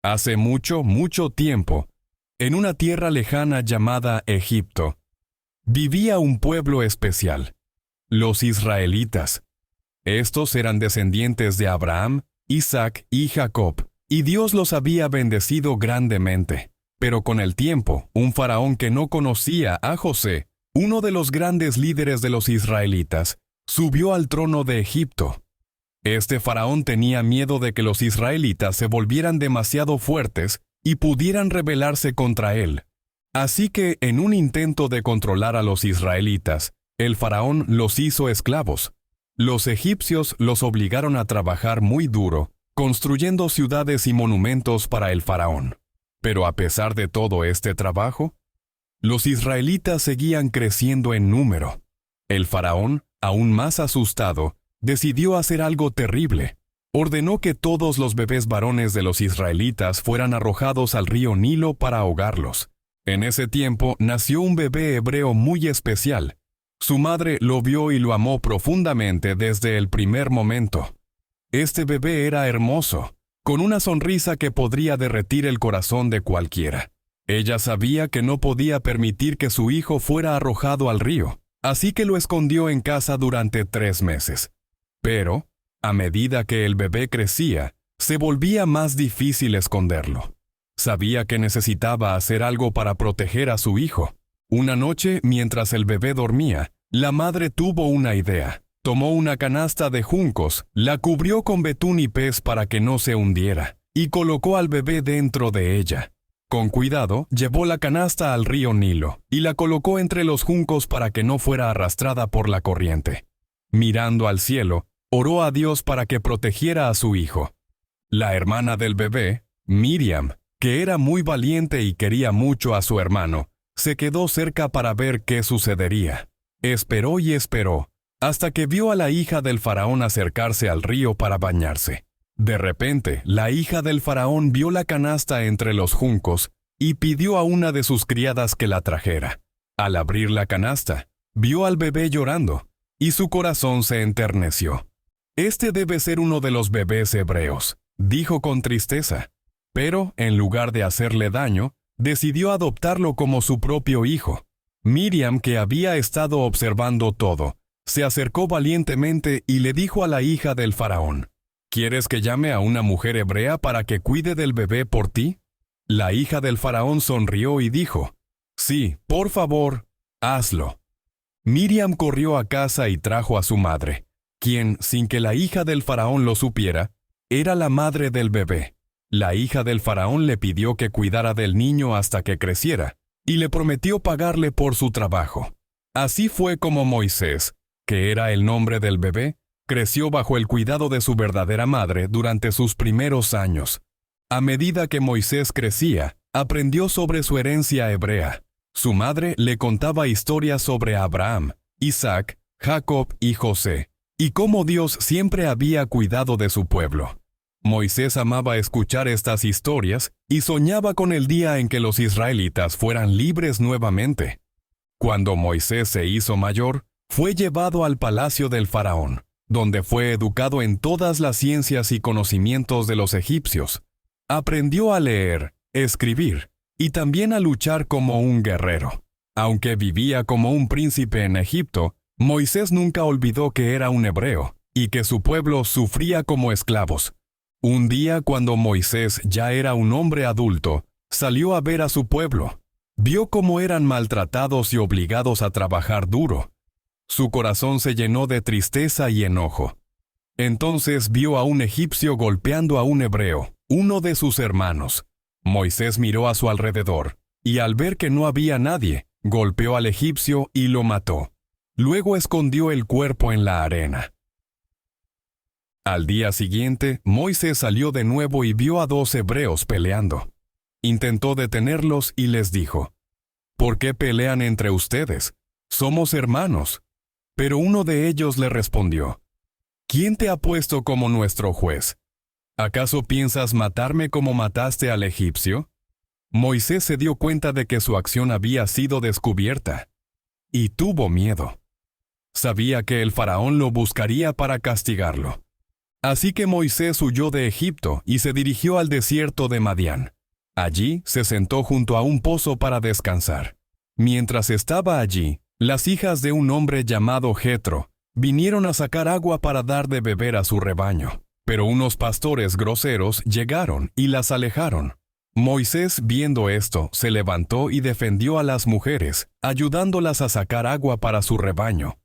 Hace mucho, mucho tiempo, en una tierra lejana llamada Egipto, vivía un pueblo especial, los israelitas. Estos eran descendientes de Abraham, Isaac y Jacob, y Dios los había bendecido grandemente. Pero con el tiempo, un faraón que no conocía a José, uno de los grandes líderes de los israelitas, subió al trono de Egipto. Este faraón tenía miedo de que los israelitas se volvieran demasiado fuertes y pudieran rebelarse contra él. Así que, en un intento de controlar a los israelitas, el faraón los hizo esclavos. Los egipcios los obligaron a trabajar muy duro, construyendo ciudades y monumentos para el faraón. Pero a pesar de todo este trabajo, los israelitas seguían creciendo en número. El faraón, aún más asustado, decidió hacer algo terrible. Ordenó que todos los bebés varones de los israelitas fueran arrojados al río Nilo para ahogarlos. En ese tiempo nació un bebé hebreo muy especial. Su madre lo vio y lo amó profundamente desde el primer momento. Este bebé era hermoso, con una sonrisa que podría derretir el corazón de cualquiera. Ella sabía que no podía permitir que su hijo fuera arrojado al río, así que lo escondió en casa durante 3 meses. Pero, a medida que el bebé crecía, se volvía más difícil esconderlo. Sabía que necesitaba hacer algo para proteger a su hijo. Una noche, mientras el bebé dormía, la madre tuvo una idea. Tomó una canasta de juncos, la cubrió con betún y pez para que no se hundiera, y colocó al bebé dentro de ella. Con cuidado, llevó la canasta al río Nilo, y la colocó entre los juncos para que no fuera arrastrada por la corriente. Mirando al cielo, oró a Dios para que protegiera a su hijo. La hermana del bebé, Miriam, que era muy valiente y quería mucho a su hermano, se quedó cerca para ver qué sucedería. Esperó y esperó, hasta que vio a la hija del faraón acercarse al río para bañarse. De repente, la hija del faraón vio la canasta entre los juncos y pidió a una de sus criadas que la trajera. Al abrir la canasta, vio al bebé llorando, y su corazón se enterneció. «Este debe ser uno de los bebés hebreos», dijo con tristeza. Pero, en lugar de hacerle daño, decidió adoptarlo como su propio hijo. Miriam, que había estado observando todo, se acercó valientemente y le dijo a la hija del faraón: «¿Quieres que llame a una mujer hebrea para que cuide del bebé por ti?» La hija del faraón sonrió y dijo: «Sí, por favor, hazlo». Miriam corrió a casa y trajo a su madre, quien, sin que la hija del faraón lo supiera, era la madre del bebé. La hija del faraón le pidió que cuidara del niño hasta que creciera, y le prometió pagarle por su trabajo. Así fue como Moisés, que era el nombre del bebé, creció bajo el cuidado de su verdadera madre durante sus primeros años. A medida que Moisés crecía, aprendió sobre su herencia hebrea. Su madre le contaba historias sobre Abraham, Isaac, Jacob y José, y cómo Dios siempre había cuidado de su pueblo. Moisés amaba escuchar estas historias y soñaba con el día en que los israelitas fueran libres nuevamente. Cuando Moisés se hizo mayor, fue llevado al palacio del faraón, donde fue educado en todas las ciencias y conocimientos de los egipcios. Aprendió a leer, escribir y también a luchar como un guerrero. Aunque vivía como un príncipe en Egipto, Moisés nunca olvidó que era un hebreo y que su pueblo sufría como esclavos. Un día, cuando Moisés ya era un hombre adulto, salió a ver a su pueblo. Vio cómo eran maltratados y obligados a trabajar duro. Su corazón se llenó de tristeza y enojo. Entonces vio a un egipcio golpeando a un hebreo, uno de sus hermanos. Moisés miró a su alrededor, y al ver que no había nadie, golpeó al egipcio y lo mató. Luego escondió el cuerpo en la arena. Al día siguiente, Moisés salió de nuevo y vio a 2 hebreos peleando. Intentó detenerlos y les dijo: «¿Por qué pelean entre ustedes? Somos hermanos». Pero uno de ellos le respondió: «¿Quién te ha puesto como nuestro juez? ¿Acaso piensas matarme como mataste al egipcio?» Moisés se dio cuenta de que su acción había sido descubierta, y tuvo miedo. Sabía que el faraón lo buscaría para castigarlo. Así que Moisés huyó de Egipto y se dirigió al desierto de Madián. Allí se sentó junto a un pozo para descansar. Mientras estaba allí, las hijas de un hombre llamado Jetro vinieron a sacar agua para dar de beber a su rebaño. Pero unos pastores groseros llegaron y las alejaron. Moisés, viendo esto, se levantó y defendió a las mujeres, ayudándolas a sacar agua para su rebaño.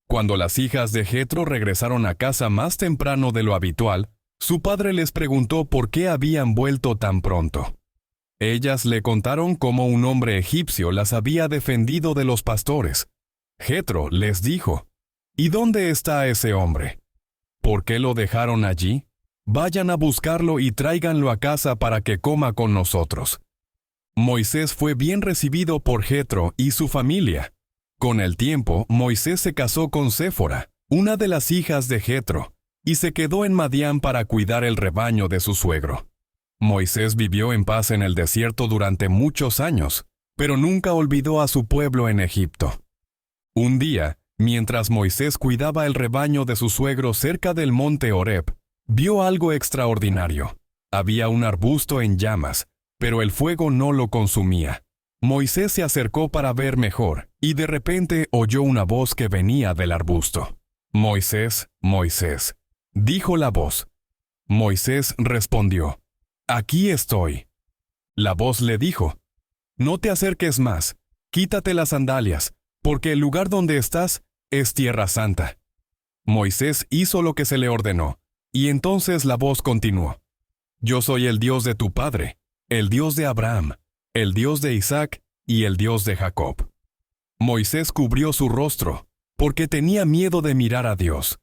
Cuando las hijas de Jetro regresaron a casa más temprano de lo habitual, su padre les preguntó por qué habían vuelto tan pronto. Ellas le contaron cómo un hombre egipcio las había defendido de los pastores. Jetro les dijo, ¿y dónde está ese hombre? ¿Por qué lo dejaron allí? Vayan a buscarlo y tráiganlo a casa para que coma con nosotros. Moisés fue bien recibido por Jetro y su familia. Con el tiempo, Moisés se casó con Séfora, una de las hijas de Jetro, y se quedó en Madián para cuidar el rebaño de su suegro. Moisés vivió en paz en el desierto durante muchos años, pero nunca olvidó a su pueblo en Egipto. Un día, mientras Moisés cuidaba el rebaño de su suegro cerca del monte Horeb, vio algo extraordinario. Había un arbusto en llamas, pero el fuego no lo consumía. Moisés se acercó para ver mejor, y de repente oyó una voz que venía del arbusto. «Moisés, Moisés», dijo la voz. Moisés respondió, «Aquí estoy». La voz le dijo, «No te acerques más, quítate las sandalias, porque el lugar donde estás es tierra santa». Moisés hizo lo que se le ordenó, y entonces la voz continuó, «Yo soy el Dios de tu padre, el Dios de Abraham, el Dios de Isaac y el Dios de Jacob». Moisés cubrió su rostro, porque tenía miedo de mirar a Dios.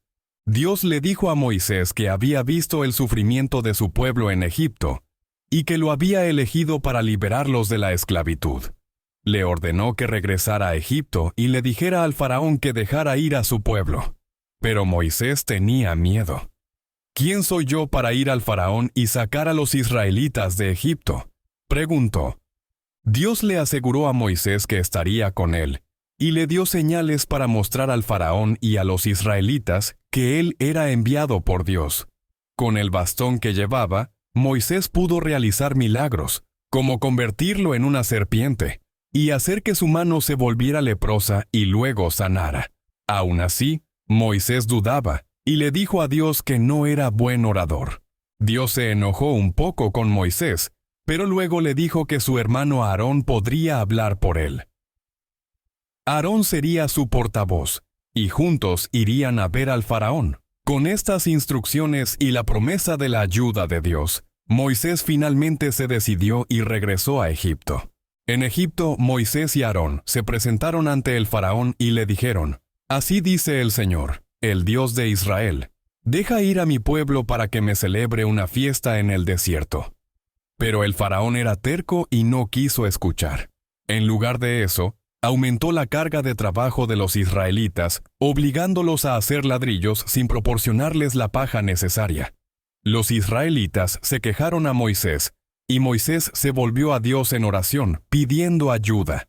Dios le dijo a Moisés que había visto el sufrimiento de su pueblo en Egipto, y que lo había elegido para liberarlos de la esclavitud. Le ordenó que regresara a Egipto y le dijera al faraón que dejara ir a su pueblo. Pero Moisés tenía miedo. «¿Quién soy yo para ir al faraón y sacar a los israelitas de Egipto?», preguntó. Dios le aseguró a Moisés que estaría con él, y le dio señales para mostrar al faraón y a los israelitas que él era enviado por Dios. Con el bastón que llevaba, Moisés pudo realizar milagros, como convertirlo en una serpiente, y hacer que su mano se volviera leprosa y luego sanara. Aún así, Moisés dudaba, y le dijo a Dios que no era buen orador. Dios se enojó un poco con Moisés, pero luego le dijo que su hermano Aarón podría hablar por él. Aarón sería su portavoz, y juntos irían a ver al faraón. Con estas instrucciones y la promesa de la ayuda de Dios, Moisés finalmente se decidió y regresó a Egipto. En Egipto, Moisés y Aarón se presentaron ante el faraón y le dijeron, «Así dice el Señor, el Dios de Israel, deja ir a mi pueblo para que me celebre una fiesta en el desierto». Pero el faraón era terco y no quiso escuchar. En lugar de eso, aumentó la carga de trabajo de los israelitas, obligándolos a hacer ladrillos sin proporcionarles la paja necesaria. Los israelitas se quejaron a Moisés, y Moisés se volvió a Dios en oración, pidiendo ayuda.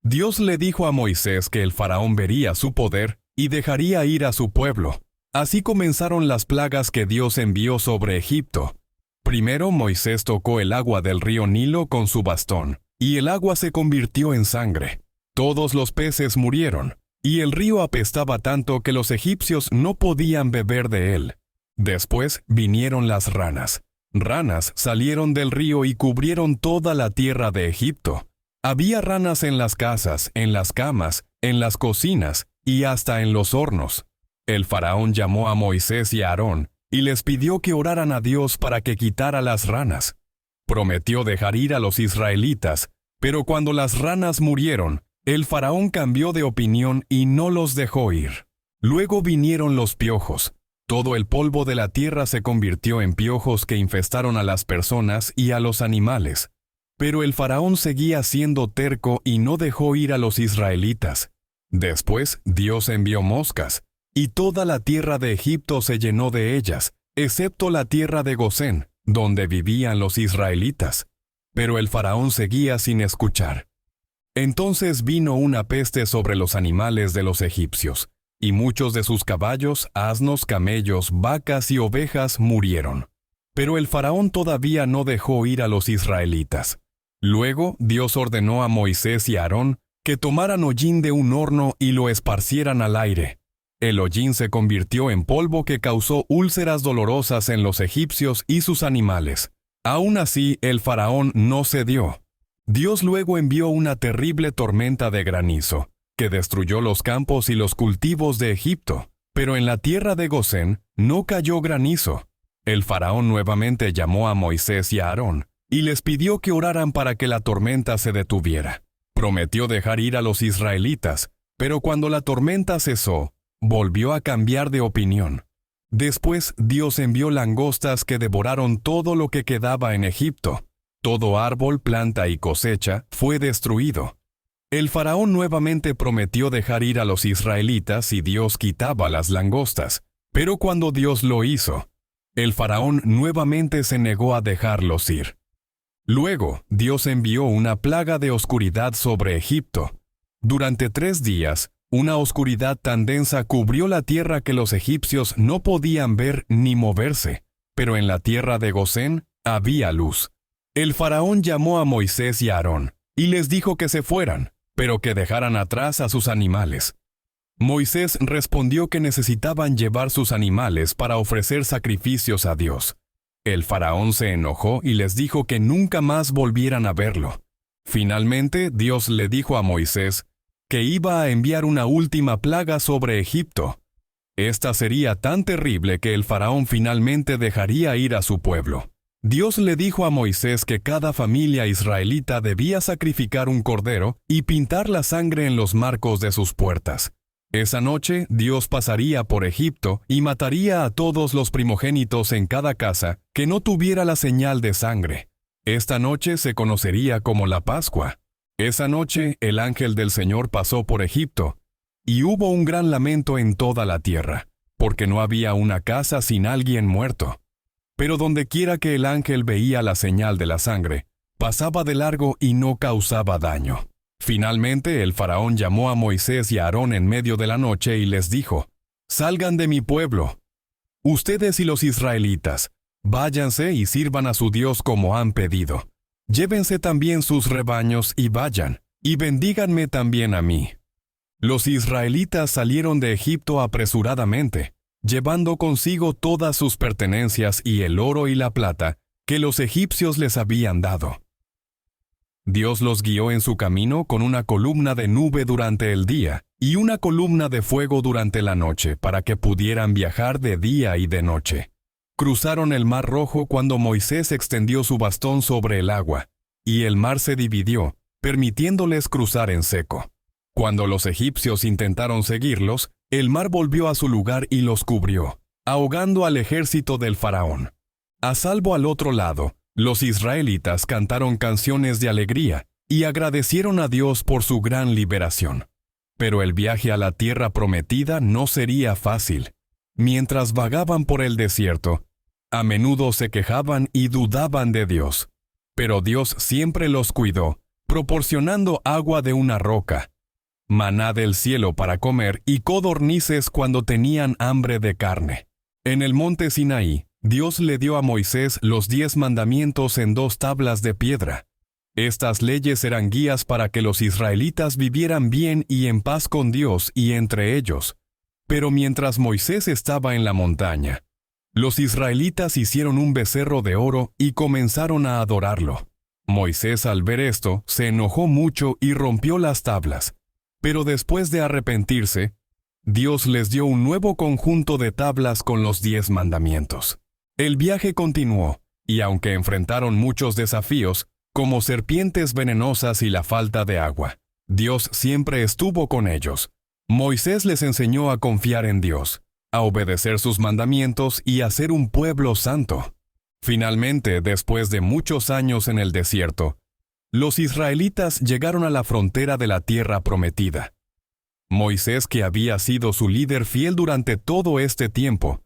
Dios le dijo a Moisés que el faraón vería su poder y dejaría ir a su pueblo. Así comenzaron las plagas que Dios envió sobre Egipto. Primero Moisés tocó el agua del río Nilo con su bastón, y el agua se convirtió en sangre. Todos los peces murieron, y el río apestaba tanto que los egipcios no podían beber de él. Después vinieron las ranas. Ranas salieron del río y cubrieron toda la tierra de Egipto. Había ranas en las casas, en las camas, en las cocinas y hasta en los hornos. El faraón llamó a Moisés y a Aarón, y les pidió que oraran a Dios para que quitara las ranas. Prometió dejar ir a los israelitas, pero cuando las ranas murieron, el faraón cambió de opinión y no los dejó ir. Luego vinieron los piojos. Todo el polvo de la tierra se convirtió en piojos que infestaron a las personas y a los animales. Pero el faraón seguía siendo terco y no dejó ir a los israelitas. Después Dios envió moscas, y toda la tierra de Egipto se llenó de ellas, excepto la tierra de Gosén, donde vivían los israelitas. Pero el faraón seguía sin escuchar. Entonces vino una peste sobre los animales de los egipcios, y muchos de sus caballos, asnos, camellos, vacas y ovejas murieron. Pero el faraón todavía no dejó ir a los israelitas. Luego Dios ordenó a Moisés y a Aarón que tomaran hollín de un horno y lo esparcieran al aire. El hollín se convirtió en polvo que causó úlceras dolorosas en los egipcios y sus animales. Aún así, el faraón no cedió. Dios luego envió una terrible tormenta de granizo, que destruyó los campos y los cultivos de Egipto. Pero en la tierra de Gosén no cayó granizo. El faraón nuevamente llamó a Moisés y a Aarón, y les pidió que oraran para que la tormenta se detuviera. Prometió dejar ir a los israelitas, pero cuando la tormenta cesó, volvió a cambiar de opinión. Después Dios envió langostas que devoraron todo lo que quedaba en Egipto. Todo árbol, planta y cosecha fue destruido. El faraón nuevamente prometió dejar ir a los israelitas y Dios quitaba las langostas. Pero cuando Dios lo hizo, el faraón nuevamente se negó a dejarlos ir. Luego, Dios envió una plaga de oscuridad sobre Egipto. Durante 3 días, una oscuridad tan densa cubrió la tierra que los egipcios no podían ver ni moverse, pero en la tierra de Gosén había luz. El faraón llamó a Moisés y a Aarón, y les dijo que se fueran, pero que dejaran atrás a sus animales. Moisés respondió que necesitaban llevar sus animales para ofrecer sacrificios a Dios. El faraón se enojó y les dijo que nunca más volvieran a verlo. Finalmente, Dios le dijo a Moisés que iba a enviar una última plaga sobre Egipto. Esta sería tan terrible que el faraón finalmente dejaría ir a su pueblo. Dios le dijo a Moisés que cada familia israelita debía sacrificar un cordero y pintar la sangre en los marcos de sus puertas. Esa noche Dios pasaría por Egipto y mataría a todos los primogénitos en cada casa que no tuviera la señal de sangre. Esta noche se conocería como la Pascua. Esa noche el ángel del Señor pasó por Egipto, y hubo un gran lamento en toda la tierra, porque no había una casa sin alguien muerto. Pero dondequiera que el ángel veía la señal de la sangre, pasaba de largo y no causaba daño. Finalmente el faraón llamó a Moisés y a Aarón en medio de la noche y les dijo: «Salgan de mi pueblo. Ustedes y los israelitas, váyanse y sirvan a su Dios como han pedido. Llévense también sus rebaños y vayan, y bendíganme también a mí». Los israelitas salieron de Egipto apresuradamente, llevando consigo todas sus pertenencias y el oro y la plata que los egipcios les habían dado. Dios los guió en su camino con una columna de nube durante el día y una columna de fuego durante la noche para que pudieran viajar de día y de noche. Cruzaron el Mar Rojo cuando Moisés extendió su bastón sobre el agua, y el mar se dividió, permitiéndoles cruzar en seco. Cuando los egipcios intentaron seguirlos, el mar volvió a su lugar y los cubrió, ahogando al ejército del faraón. A salvo al otro lado, los israelitas cantaron canciones de alegría y agradecieron a Dios por su gran liberación. Pero el viaje a la tierra prometida no sería fácil. Mientras vagaban por el desierto, a menudo se quejaban y dudaban de Dios. Pero Dios siempre los cuidó, proporcionando agua de una roca, maná del cielo para comer y codornices cuando tenían hambre de carne. En el monte Sinaí, Dios le dio a Moisés los 10 mandamientos en 2 tablas de piedra. Estas leyes eran guías para que los israelitas vivieran bien y en paz con Dios y entre ellos. Pero mientras Moisés estaba en la montaña, los israelitas hicieron un becerro de oro y comenzaron a adorarlo. Moisés, al ver esto, se enojó mucho y rompió las tablas. Pero después de arrepentirse, Dios les dio un nuevo conjunto de tablas con los 10 mandamientos. El viaje continuó, y aunque enfrentaron muchos desafíos, como serpientes venenosas y la falta de agua, Dios siempre estuvo con ellos. Moisés les enseñó a confiar en Dios, a obedecer sus mandamientos y a ser un pueblo santo. Finalmente, después de muchos años en el desierto, los israelitas llegaron a la frontera de la tierra prometida. Moisés, que había sido su líder fiel durante todo este tiempo,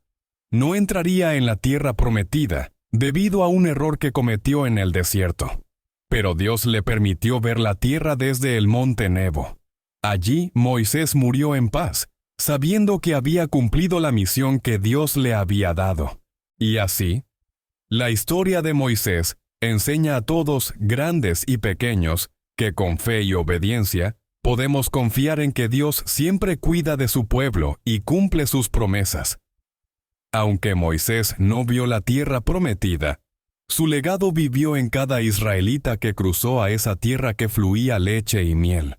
no entraría en la tierra prometida debido a un error que cometió en el desierto. Pero Dios le permitió ver la tierra desde el monte Nebo. Allí Moisés murió en paz, sabiendo que había cumplido la misión que Dios le había dado. Y así, la historia de Moisés enseña a todos, grandes y pequeños, que con fe y obediencia, podemos confiar en que Dios siempre cuida de su pueblo y cumple sus promesas. Aunque Moisés no vio la tierra prometida, su legado vivió en cada israelita que cruzó a esa tierra que fluía leche y miel.